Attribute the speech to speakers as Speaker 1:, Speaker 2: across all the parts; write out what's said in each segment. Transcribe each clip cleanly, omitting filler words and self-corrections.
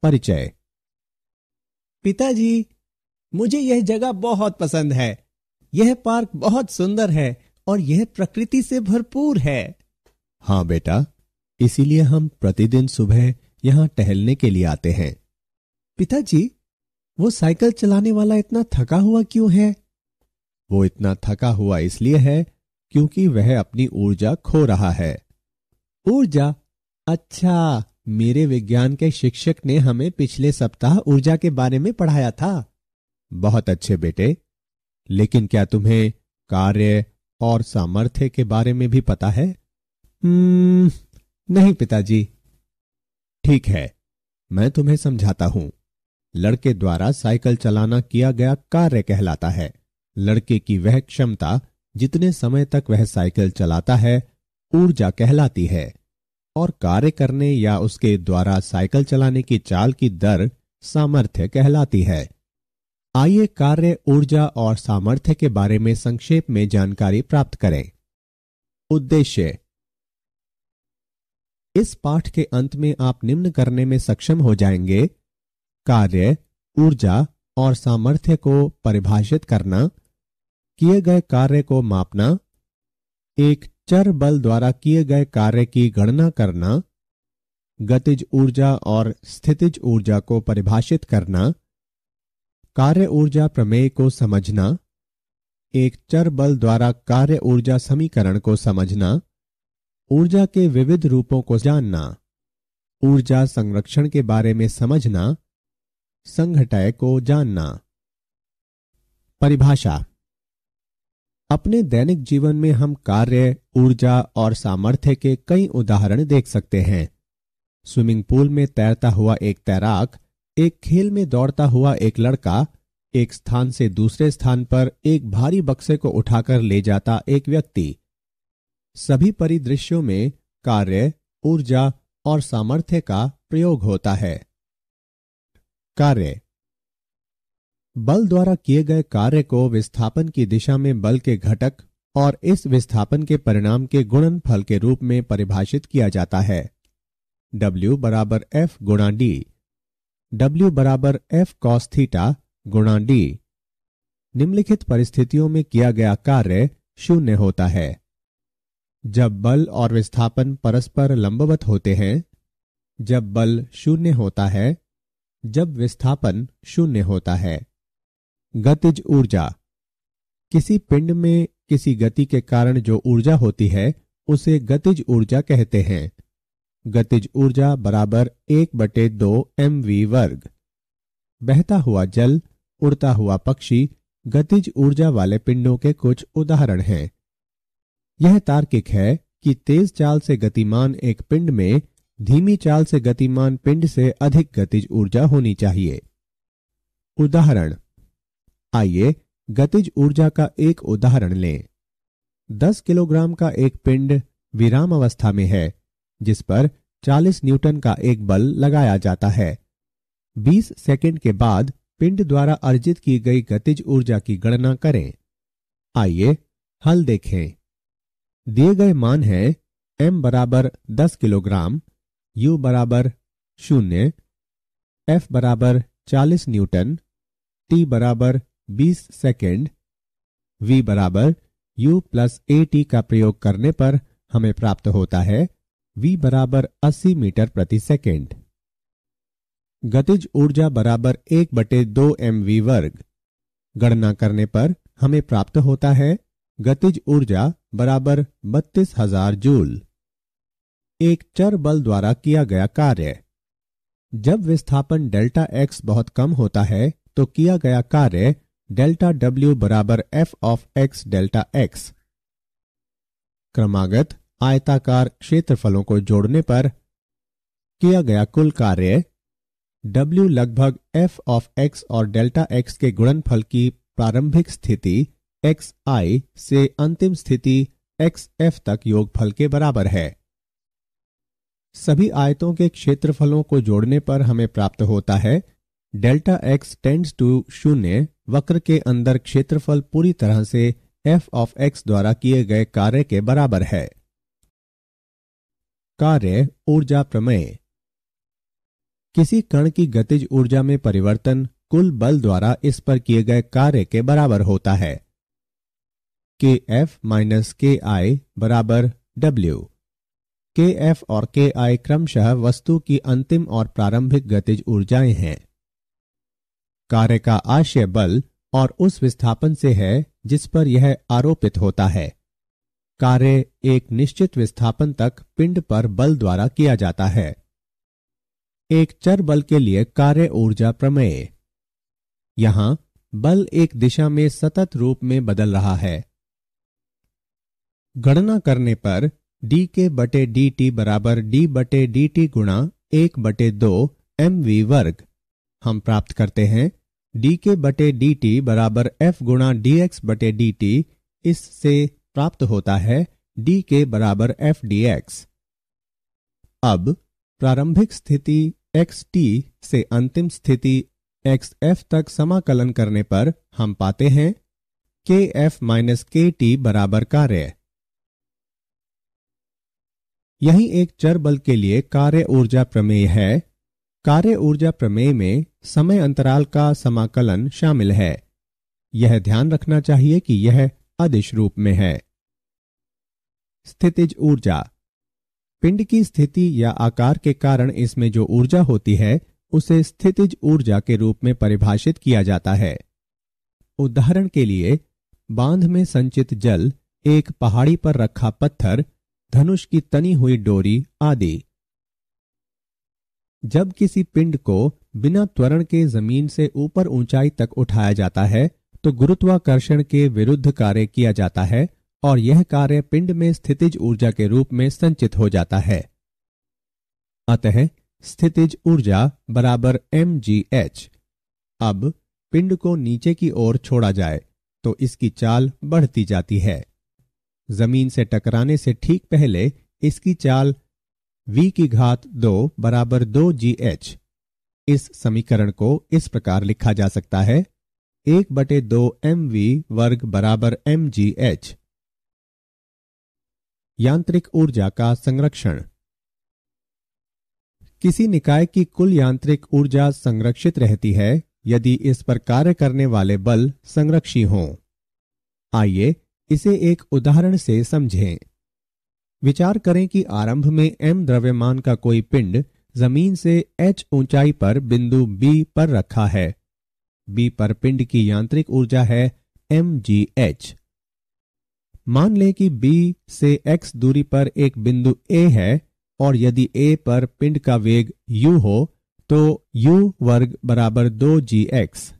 Speaker 1: परिचय। पिताजी, मुझे यह जगह बहुत पसंद है। यह पार्क बहुत सुंदर है और यह प्रकृति से भरपूर है। हाँ बेटा, इसीलिए हम प्रतिदिन सुबह यहाँ टहलने के लिए आते हैं। पिताजी, वो साइकिल चलाने वाला इतना थका हुआ क्यों है? वो इतना थका हुआ इसलिए है क्योंकि वह अपनी ऊर्जा खो रहा है। ऊर्जा? अच्छा, मेरे विज्ञान के शिक्षक ने हमें पिछले सप्ताह ऊर्जा के बारे में पढ़ाया था। बहुत अच्छे बेटे, लेकिन क्या तुम्हें कार्य और सामर्थ्य के बारे में भी पता है? नहीं पिताजी। ठीक है, मैं तुम्हें समझाता हूं। लड़के द्वारा साइकिल चलाना किया गया कार्य कहलाता है। लड़के की वह क्षमता जितने समय तक वह साइकिल चलाता है ऊर्जा कहलाती है, और कार्य करने या उसके द्वारा साइकिल चलाने की चाल की दर सामर्थ्य कहलाती है। आइए कार्य, ऊर्जा और सामर्थ्य के बारे में संक्षेप में जानकारी प्राप्त करें। उद्देश्य। इस पाठ के अंत में आप निम्न करने में सक्षम हो जाएंगे: कार्य, ऊर्जा और सामर्थ्य को परिभाषित करना, किए गए कार्य को मापना, एक चर बल द्वारा किए गए कार्य की गणना करना, गतिज ऊर्जा और स्थितिज ऊर्जा को परिभाषित करना, कार्य ऊर्जा प्रमेय को समझना, एक चर बल द्वारा कार्य ऊर्जा समीकरण को समझना, ऊर्जा के विविध रूपों को जानना, ऊर्जा संरक्षण के बारे में समझना, संघटय को जानना। परिभाषा। अपने दैनिक जीवन में हम कार्य, ऊर्जा और सामर्थ्य के कई उदाहरण देख सकते हैं। स्विमिंग पूल में तैरता हुआ एक तैराक, एक खेल में दौड़ता हुआ एक लड़का, एक स्थान से दूसरे स्थान पर एक भारी बक्से को उठाकर ले जाता एक व्यक्ति। सभी परिदृश्यों में कार्य, ऊर्जा और सामर्थ्य का प्रयोग होता है। कार्य। बल द्वारा किए गए कार्य को विस्थापन की दिशा में बल के घटक और इस विस्थापन के परिणाम के गुणनफल के रूप में परिभाषित किया जाता है। W बराबर F गुणा D। W बराबर F cos थीटा गुणा D। निम्नलिखित परिस्थितियों में किया गया कार्य शून्य होता है: जब बल और विस्थापन परस्पर लंबवत होते हैं, जब बल शून्य होता है, जब विस्थापन शून्य होता है। गतिज ऊर्जा। किसी पिंड में किसी गति के कारण जो ऊर्जा होती है उसे गतिज ऊर्जा कहते हैं। गतिज ऊर्जा बराबर 1/2 mv वर्ग। बहता हुआ जल, उड़ता हुआ पक्षी गतिज ऊर्जा वाले पिंडों के कुछ उदाहरण हैं। यह तार्किक है कि तेज चाल से गतिमान एक पिंड में धीमी चाल से गतिमान पिंड से अधिक गतिज ऊर्जा होनी चाहिए। उदाहरण। आइए गतिज ऊर्जा का एक उदाहरण लें। 10 किलोग्राम का एक पिंड विराम अवस्था में है जिस पर 40 न्यूटन का एक बल लगाया जाता है। 20 सेकंड के बाद पिंड द्वारा अर्जित की गई गतिज ऊर्जा की गणना करें। आइए हल देखें। दिए गए मान हैं m बराबर 10 किलोग्राम, u बराबर 0, f बराबर 40 न्यूटन, t बराबर 20 सेकेंड, v बराबर u प्लस at का प्रयोग करने पर हमें प्राप्त होता है v बराबर 80 मीटर प्रति सेकेंड। गतिज ऊर्जा बराबर 1/2 mv वर्ग। गणना करने पर हमें प्राप्त होता है गतिज ऊर्जा बराबर 32,000 जूल। एक चर बल द्वारा किया गया कार्य। जब विस्थापन डेल्टा x बहुत कम होता है तो किया गया कार्य डेल्टा W बराबर f of x delta x। क्रमागत आयताकार क्षेत्रफलों को जोड़ने पर किया गया कुल कार्य W लगभग f ऑफ x और डेल्टा x के गुणनफल की प्रारंभिक स्थिति xi से अंतिम स्थिति xf तक योगफल के बराबर है। सभी आयतों के क्षेत्रफलों को जोड़ने पर हमें प्राप्त होता है डेल्टा x टेंड्स टू 0 वक्र के अंदर क्षेत्रफल पूरी तरह से f ऑफ x द्वारा किए गए कार्य के बराबर है। कार्य ऊर्जा प्रमेय। किसी कण की गतिज ऊर्जा में परिवर्तन कुल बल द्वारा इस पर किए गए कार्य के बराबर होता है। Kf माइनस Ki बराबर W। Kf और Ki क्रमशः वस्तु की अंतिम और प्रारंभिक गतिज ऊर्जाएं हैं। कार्य का आशय बल और उस विस्थापन से है जिस पर यह आरोपित होता है। कार्य एक निश्चित विस्थापन तक पिंड पर बल द्वारा किया जाता है। एक चर बल के लिए कार्य ऊर्जा प्रमेय। यहां बल एक दिशा में सतत रूप में बदल रहा है। गणना करने पर dk/dt बराबर d/dt गुणा 1/2 mv वर्ग हम प्राप्त करते हैं। dk/dt बराबर f गुणा dx/dt, इससे प्राप्त होता है dk बराबर f dx। अब प्रारंभिक स्थिति xt से अंतिम स्थिति xf तक समाकलन करने पर हम पाते हैं kf माइनस kt बराबर कार्य। यही एक चर बल के लिए कार्य ऊर्जा प्रमेय है। कार्य ऊर्जा प्रमेय में समय अंतराल का समाकलन शामिल है। यह ध्यान रखना चाहिए कि यह अदिश रूप में है। स्थितिज ऊर्जा। पिंड की स्थिति या आकार के कारण इसमें जो ऊर्जा होती है उसे स्थितिज ऊर्जा के रूप में परिभाषित किया जाता है। उदाहरण के लिए, बांध में संचित जल, एक पहाड़ी पर रखा पत्थर, धनुष की तनी हुई डोरी आदि। जब किसी पिंड को बिना त्वरण के जमीन से ऊपर ऊंचाई तक उठाया जाता है तो गुरुत्वाकर्षण के विरुद्ध कार्य किया जाता है और यह कार्य पिंड में स्थितिज ऊर्जा के रूप में संचित हो जाता है। अतः स्थितिज ऊर्जा बराबर mgh। अब पिंड को नीचे की ओर छोड़ा जाए तो इसकी चाल बढ़ती जाती है। जमीन से टकराने से ठीक पहले इसकी चाल v⁴ बराबर 2gh। इस समीकरण को इस प्रकार लिखा जा सकता है 1/2 mv वर्ग बराबर mgh। यांत्रिक ऊर्जा का संरक्षण। किसी निकाय की कुल यांत्रिक ऊर्जा संरक्षित रहती है यदि इस पर कार्य करने वाले बल संरक्षी हों। आइए इसे एक उदाहरण से समझें। विचार करें कि आरंभ में m द्रव्यमान का कोई पिंड जमीन से h ऊंचाई पर बिंदु B पर रखा है। B पर पिंड की यांत्रिक ऊर्जा है mgh। मान लें कि B से x दूरी पर एक बिंदु A है और यदि A पर पिंड का वेग u हो तो u वर्ग बराबर 2gx।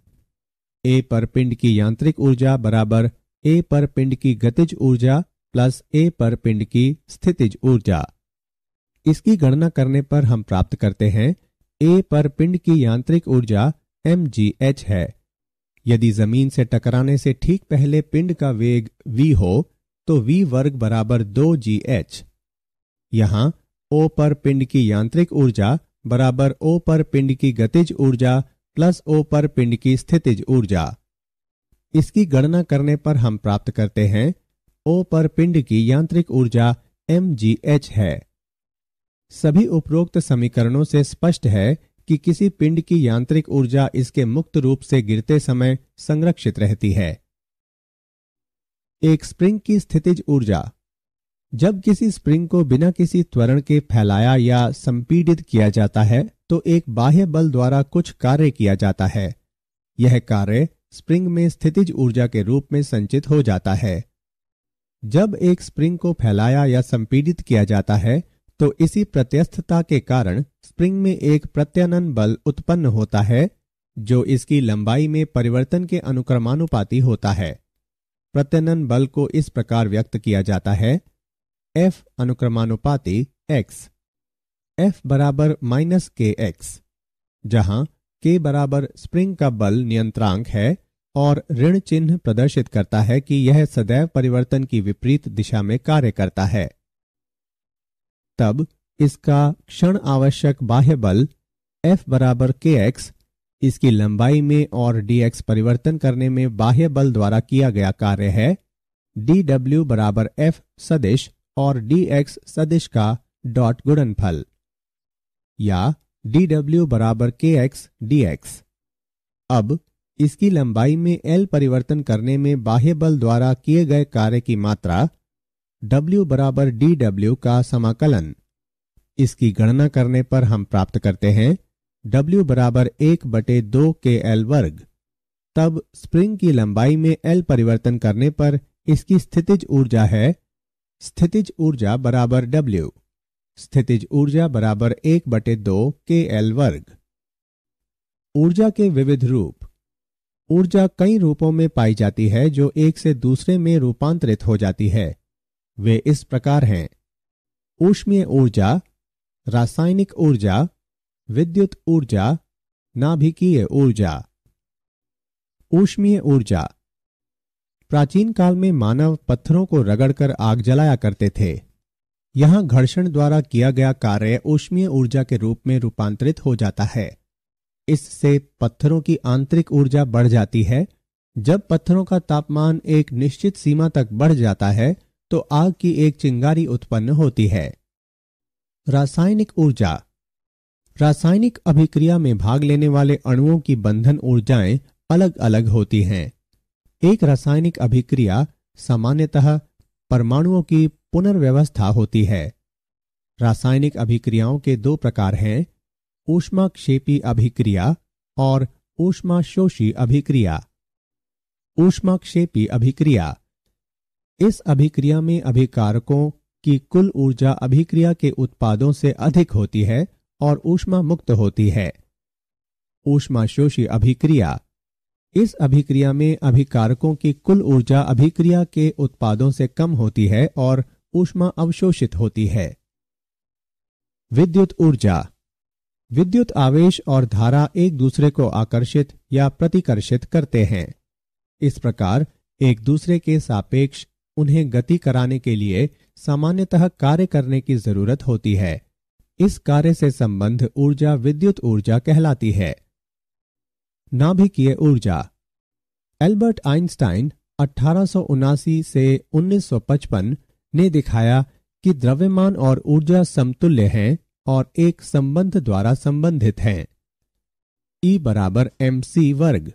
Speaker 1: A पर पिंड की यांत्रिक ऊर्जा बराबर A पर पिंड की गतिज ऊर्जा प्लस A पर पिंड की स्थितिज ऊर्जा। इसकी गणना करने पर हम प्राप्त करते हैं A पर पिंड की यांत्रिक ऊर्जा mgh है। यदि जमीन से टकराने से ठीक पहले पिंड का वेग v हो तो v वर्ग बराबर 2gh। यहाँ O पर पिंड की यांत्रिक ऊर्जा बराबर O पर पिंड की गतिज ऊर्जा प्लस O पर पिंड की स्थितिज ऊर्जा। इसकी गणना करने पर हम प्राप्त करते हैं O पर पिंड की यांत्रिक ऊर्जा mgh है। सभी उपरोक्त समीकरणों से स्पष्ट है कि किसी पिंड की यांत्रिक ऊर्जा इसके मुक्त रूप से गिरते समय संरक्षित रहती है। एक स्प्रिंग की स्थितिज ऊर्जा। जब किसी स्प्रिंग को बिना किसी त्वरण के फैलाया या संपीड़ित किया जाता है तो एक बाह्य बल द्वारा कुछ कार्य किया जाता है। यह कार्य स्प्रिंग में स्थितिज ऊर्जा के रूप में संचित हो जाता है। जब एक स्प्रिंग को फैलाया या संपीड़ित किया जाता है तो इसी प्रत्यस्थता के कारण स्प्रिंग में एक प्रत्यानयन बल उत्पन्न होता है जो इसकी लंबाई में परिवर्तन के अनुक्रमानुपाती होता है। प्रत्यानयन बल को इस प्रकार व्यक्त किया जाता है F अनुक्रमानुपाती x। F बराबर -kx, जहां k बराबर स्प्रिंग का बल नियंत्रांक है और ऋण चिन्ह प्रदर्शित करता है कि यह सदैव परिवर्तन की विपरीत दिशा में कार्य करता है। तब इसका क्षण आवश्यक बाह्य बल F बराबर kx इसकी लंबाई में और dx परिवर्तन करने में बाह्य बल द्वारा किया गया कार्य है। dw बराबर F सदिश और dx सदिश का डॉट गुणनफल, या dw बराबर kx dx। अब इसकी लंबाई में L परिवर्तन करने में बाह्य बल द्वारा किए गए कार्य की मात्रा W बराबर dw का समाकलन, इसकी गणना करने पर हम प्राप्त करते हैं W बराबर 1/2 KL वर्ग। तब स्प्रिंग की लंबाई में L परिवर्तन करने पर इसकी स्थितिज ऊर्जा है, स्थितिज ऊर्जा बराबर W, स्थितिज ऊर्जा बराबर 1/2 KL वर्ग। ऊर्जा के विविध रूप। ऊर्जा कई रूपों में पाई जाती है जो एक से दूसरे में रूपांतरित हो जाती है। वे इस प्रकार हैं: ऊष्मीय ऊर्जा, रासायनिक ऊर्जा, विद्युत ऊर्जा, नाभिकीय ऊर्जा। ऊष्मीय ऊर्जा। प्राचीन काल में मानव पत्थरों को रगड़कर आग जलाया करते थे। यहां घर्षण द्वारा किया गया कार्य ऊष्मीय ऊर्जा के रूप में रूपांतरित हो जाता है। इससे पत्थरों की आंतरिक ऊर्जा बढ़ जाती है। जब पत्थरों का तापमान एक निश्चित सीमा तक बढ़ जाता है तो आग की एक चिंगारी उत्पन्न होती है। रासायनिक ऊर्जा। रासायनिक अभिक्रिया में भाग लेने वाले अणुओं की बंधन ऊर्जाएं अलग अलग होती हैं। एक रासायनिक अभिक्रिया सामान्यतः परमाणुओं की पुनर्व्यवस्था होती है। रासायनिक अभिक्रियाओं के दो प्रकार हैं, ऊष्माक्षेपी अभिक्रिया और ऊष्माशोषी अभिक्रिया। ऊष्माक्षेपी अभिक्रिया। इस अभिक्रिया में अभिकारकों की कुल ऊर्जा अभिक्रिया के उत्पादों से अधिक होती है और ऊष्मा मुक्त होती है। ऊष्माशोषी अभिक्रिया। इस अभिक्रिया में अभिकारकों की कुल ऊर्जा अभिक्रिया के उत्पादों से कम होती है और ऊष्मा अवशोषित होती है। विद्युत ऊर्जा। विद्युत आवेश और धारा एक दूसरे को आकर्षित या प्रतिकर्षित करते हैं। इस प्रकार एक दूसरे के सापेक्ष उन्हें गति कराने के लिए सामान्यतः कार्य करने की जरूरत होती है। इस कार्य से संबंध ऊर्जा विद्युत ऊर्जा कहलाती है। नाभिकीय ऊर्जा। एल्बर्ट आइंस्टाइन 1879 से 1955 ने दिखाया कि द्रव्यमान और ऊर्जा समतुल्य हैं और एक संबंध द्वारा संबंधित हैं। E बराबर mc वर्ग,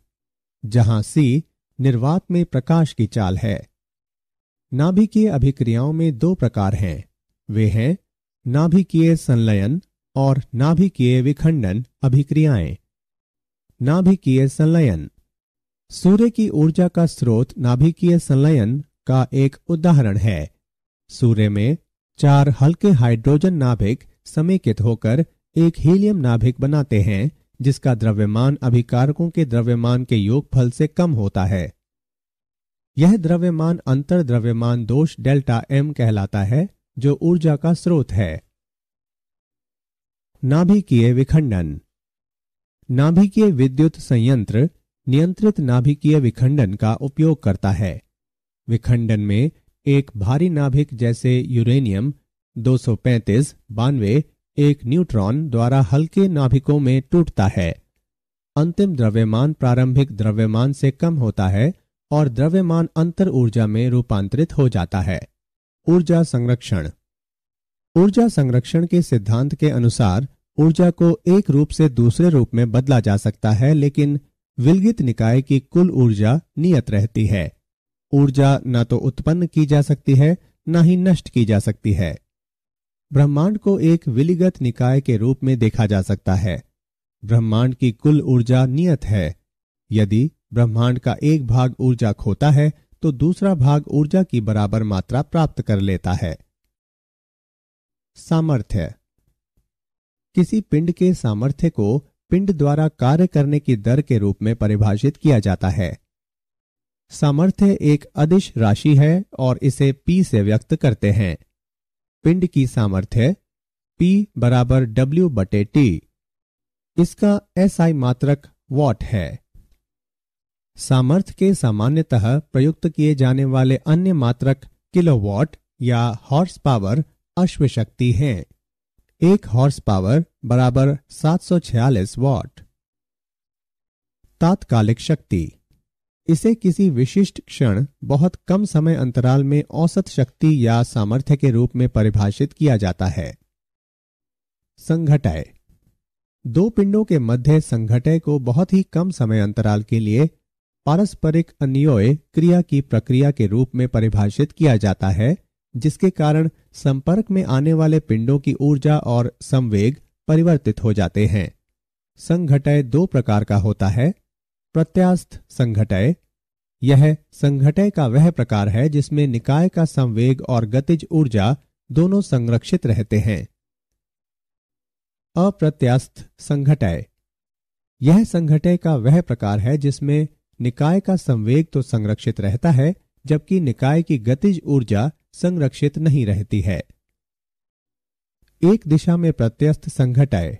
Speaker 1: जहां c निर्वात में प्रकाश की चाल है। नाभिकीय अभिक्रियाओं में दो प्रकार हैं। वे हैं नाभिकीय संलयन और नाभिकीय विखंडन अभिक्रियाएं। नाभिकीय संलयन। सूर्य की ऊर्जा का स्रोत नाभिकीय संलयन का एक उदाहरण है। सूर्य में 4 हल्के हाइड्रोजन नाभिक समेकित होकर एक हीलियम नाभिक बनाते हैं, जिसका द्रव्यमान अभिकारकों के द्रव्यमान के योगफल से कम होता है। यह द्रव्यमान अंतर द्रव्यमान दोष डेल्टा M कहलाता है, जो ऊर्जा का स्रोत है। नाभिकीय विखंडन। नाभिकीय विद्युत संयंत्र नियंत्रित नाभिकीय विखंडन का उपयोग करता है। विखंडन में एक भारी नाभिक जैसे यूरेनियम 235 92 एक न्यूट्रॉन द्वारा हल्के नाभिकों में टूटता है। अंतिम द्रव्यमान प्रारंभिक द्रव्यमान से कम होता है और द्रव्यमान अंतर ऊर्जा में रूपांतरित हो जाता है। ऊर्जा संरक्षण। ऊर्जा संरक्षण के सिद्धांत के अनुसार ऊर्जा को एक रूप से दूसरे रूप में बदला जा सकता है, लेकिन विलगित निकाय की कुल ऊर्जा नियत रहती है। ऊर्जा न तो उत्पन्न की जा सकती है, न ही नष्ट की जा सकती है। ब्रह्मांड को एक विलिगत निकाय के रूप में देखा जा सकता है। ब्रह्मांड की कुल ऊर्जा नियत है। यदि ब्रह्मांड का एक भाग ऊर्जा खोता है तो दूसरा भाग ऊर्जा की बराबर मात्रा प्राप्त कर लेता है। सामर्थ्य। किसी पिंड के सामर्थ्य को पिंड द्वारा कार्य करने की दर के रूप में परिभाषित किया जाता है। सामर्थ्य एक अदिश राशि है और इसे P से व्यक्त करते हैं। पिंड की सामर्थ्य P बराबर W/T। इसका SI मात्रक वॉट है। सामर्थ्य के सामान्यतः प्रयुक्त किए जाने वाले अन्य मात्रक किलोवाट या हॉर्स पावर अश्वशक्ति हैं। 1 हॉर्स पावर बराबर 746 वॉट। तात्कालिक शक्ति। इसे किसी विशिष्ट क्षण बहुत कम समय अंतराल में औसत शक्ति या सामर्थ्य के रूप में परिभाषित किया जाता है। संघटय। दो पिंडों के मध्य संघटय को बहुत ही कम समय अंतराल के लिए पारस्परिक अन्योय क्रिया की प्रक्रिया के रूप में परिभाषित किया जाता है, जिसके कारण संपर्क में आने वाले पिंडों की ऊर्जा और संवेग परिवर्तित हो जाते हैं। संघटय दो प्रकार का होता है। प्रत्यास्थ संघटय, यह संघटय का वह प्रकार है जिसमें निकाय का संवेग और गतिज ऊर्जा दोनों संरक्षित रहते हैं। अप्रत्यास्थ संघटय, यह संघटय का वह प्रकार है जिसमें निकाय का संवेग तो संरक्षित रहता है, जबकि निकाय की गतिज ऊर्जा संरक्षित नहीं रहती है। एक दिशा में प्रत्यस्थ संघटय,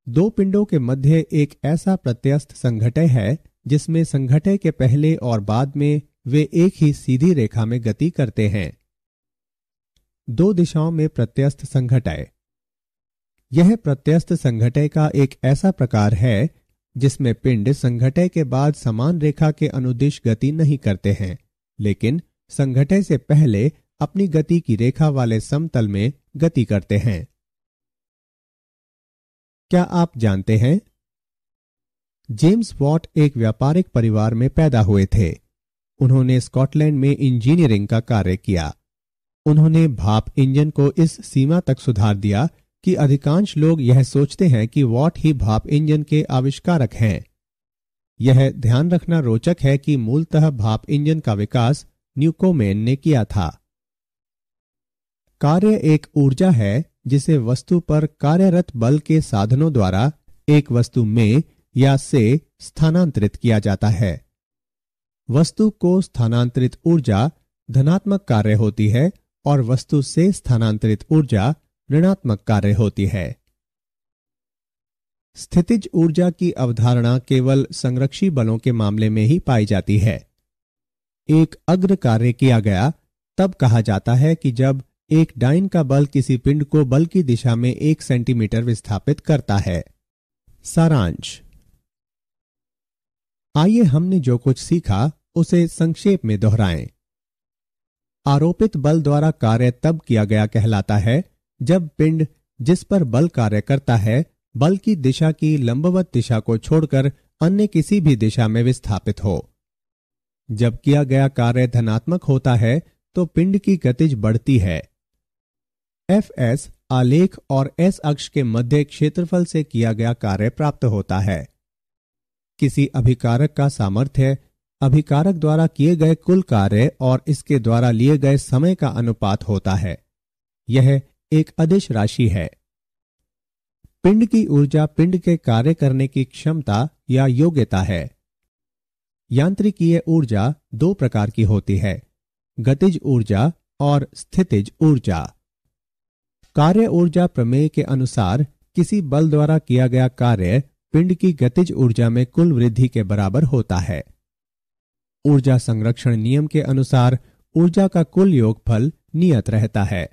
Speaker 1: दो पिंडों के मध्य एक ऐसा प्रत्यस्थ संघटय है जिसमें संघटय के पहले और बाद में वे एक ही सीधी रेखा में गति करते हैं। दो दिशाओं में प्रत्यस्थ संघटय, यह प्रत्यस्थ संघटय का एक ऐसा प्रकार है जिसमें पिंड संघटय के बाद समान रेखा के अनुदिश गति नहीं करते हैं, लेकिन संघटय से पहले अपनी गति की रेखा वाले समतल में गति करते हैं। क्या आप जानते हैं, जेम्स वॉट एक व्यापारिक परिवार में पैदा हुए थे। उन्होंने स्कॉटलैंड में इंजीनियरिंग का कार्य किया। उन्होंने भाप इंजन को इस सीमा तक सुधार दिया कि अधिकांश लोग यह सोचते हैं कि वॉट ही भाप इंजन के आविष्कारक हैं। यह ध्यान रखना रोचक है कि मूलतः भाप इंजन का विकास न्यूकोमेन ने किया था। कार्य एक ऊर्जा है जिसे वस्तु पर कार्यरत बल के साधनों द्वारा एक वस्तु में या से स्थानांतरित किया जाता है। वस्तु को स्थानांतरित ऊर्जा धनात्मक कार्य होती है और वस्तु से स्थानांतरित ऊर्जा ऋणात्मक कार्य होती है। स्थितिज ऊर्जा की अवधारणा केवल संरक्षी बलों के मामले में ही पाई जाती है। एक अग्र कार्य किया गया तब कहा जाता है कि जब एक डाइन का बल किसी पिंड को बल की दिशा में 1 सेंटीमीटर विस्थापित करता है। सारांश, आइए हमने जो कुछ सीखा उसे संक्षेप में दोहराएं। आरोपित बल द्वारा कार्य तब किया गया कहलाता है जब पिंड जिस पर बल कार्य करता है बल की दिशा की लंबवत दिशा को छोड़कर अन्य किसी भी दिशा में विस्थापित हो। जब किया गया कार्य धनात्मक होता है तो पिंड की गतिज बढ़ती है। Fs आलेख और S अक्ष के मध्य क्षेत्रफल से किया गया कार्य प्राप्त होता है। किसी अभिकारक का सामर्थ्य अभिकारक द्वारा किए गए कुल कार्य और इसके द्वारा लिए गए समय का अनुपात होता है। यह एक अदिश राशि है। पिंड की ऊर्जा पिंड के कार्य करने की क्षमता या योग्यता है। यांत्रिकीय ऊर्जा दो प्रकार की होती है, गतिज ऊर्जा और स्थितिज ऊर्जा। कार्य ऊर्जा प्रमेय के अनुसार किसी बल द्वारा किया गया कार्य पिंड की गतिज ऊर्जा में कुल वृद्धि के बराबर होता है। ऊर्जा संरक्षण नियम के अनुसार ऊर्जा का कुल योगफल नियत रहता है।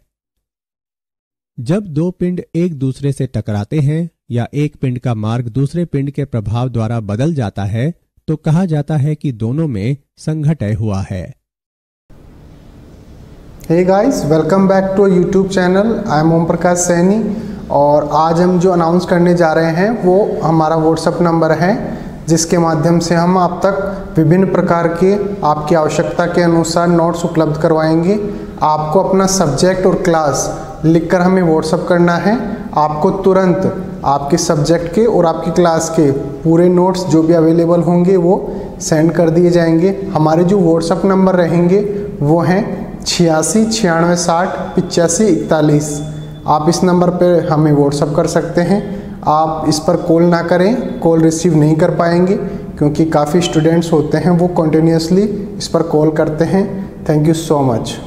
Speaker 1: जब दो पिंड एक दूसरे से टकराते हैं या एक पिंड का मार्ग दूसरे पिंड के प्रभाव द्वारा बदल जाता है तो कहा जाता है कि दोनों में संघटय हुआ है।
Speaker 2: Hey guys, welcome back to YouTube channel. I am Om Prakash Saini और आज हम जो अनाउंस करने जा रहे हैं वो हमारा व्हाट्सएप नंबर है जिसके माध्यम से हम आप तक विभिन्न प्रकार के आपकी आवश्यकता के अनुसार नोट्स उपलब्ध करवाएंगे। आपको अपना सब्जेक्ट और क्लास लिखकर हमें व्हाट्सएप करना है। आपको तुरंत आपके सब्जेक्ट के और आपकी क्लास के पूरे नोट्स जो भी अवेलेबल होंगे वो सेंड कर दिए जाएंगे। हमारे जो व्हाट्सएप नंबर रहेंगे वो हैं 86 96 60 85 41। आप इस नंबर पर हमें व्हाट्सएप कर सकते हैं। आप इस पर कॉल ना करें, कॉल रिसीव नहीं कर पाएंगे क्योंकि काफ़ी स्टूडेंट्स होते हैं वो कंटिन्यूसली इस पर कॉल करते हैं। Thank you so much.